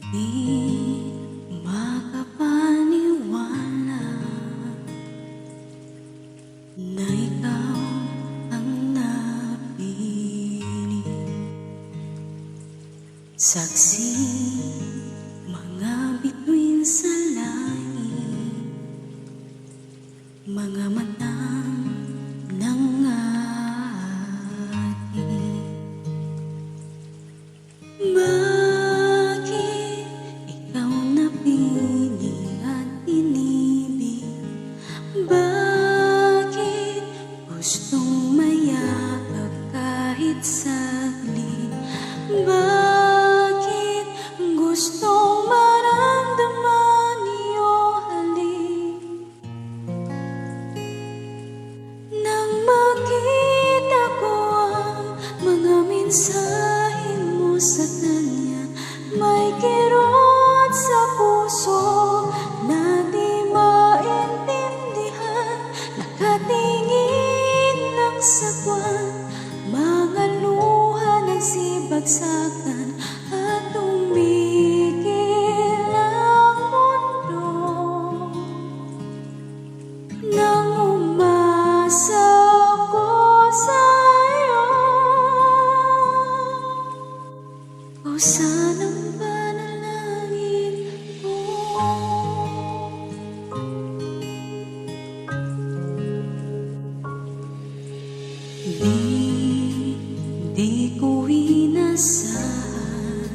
Di makapaniwala na ikaw ang napili. Saksi mga bituin sa langit, mga matang nangati. Bakit ikaw napili at inibig? Bakit gustong mayakap kahit saglit? Bakit gustong maramdaman iyong halik? Nang makita ko ang mga mensahe mo sa kanya, may kirot sa puso na di maintindihan. Nakatingin ng sagwan, mga luha nagsibagsakan at tumigil ang mundo. Nang umasa ko sa'yo, pausan ang panalangin ko. Di ko inasahan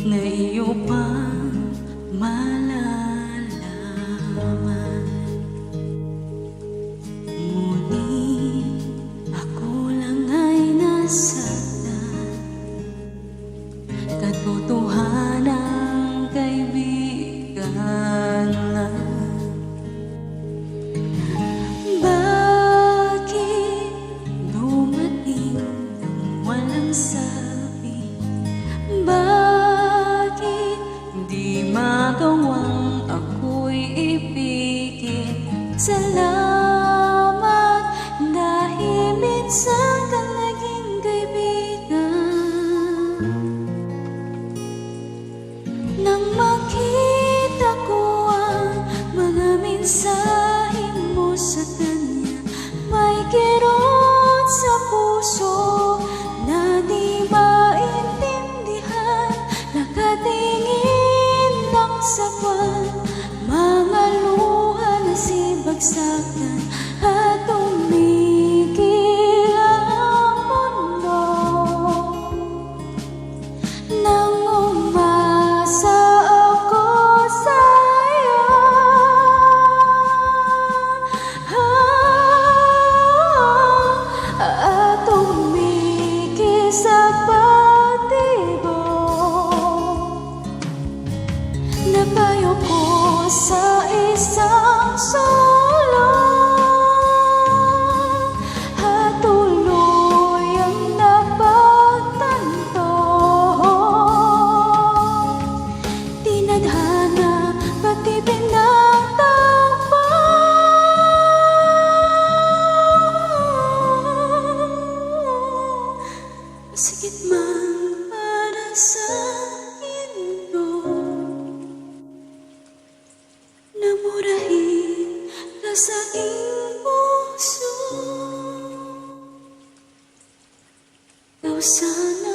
na iyo pang malalaman. Ngunit ako lang ay nasaktan, katotohanang kaibigan lang. Bakit dumating nang walang sabi? Bakit di magawang ako'y ibigin? Salamat dahil minsan kang naging kaibigan. Nang makita ko ang mga mensahe mo sa kanya, may kirot sa puso na di maintindihan. Nakatingin ng sagwan, mga luha na sibagsakan at tumigil ang mundo. Nang umasa ako sa'yo, at tumigil sa pagdibo, napayo ko sa isang sulong at tuloy ang napagtanto. Tinadhana pati pinagtagpo, masigit man para sa akin to, namurahin ka sa aking puso. Ikaw sana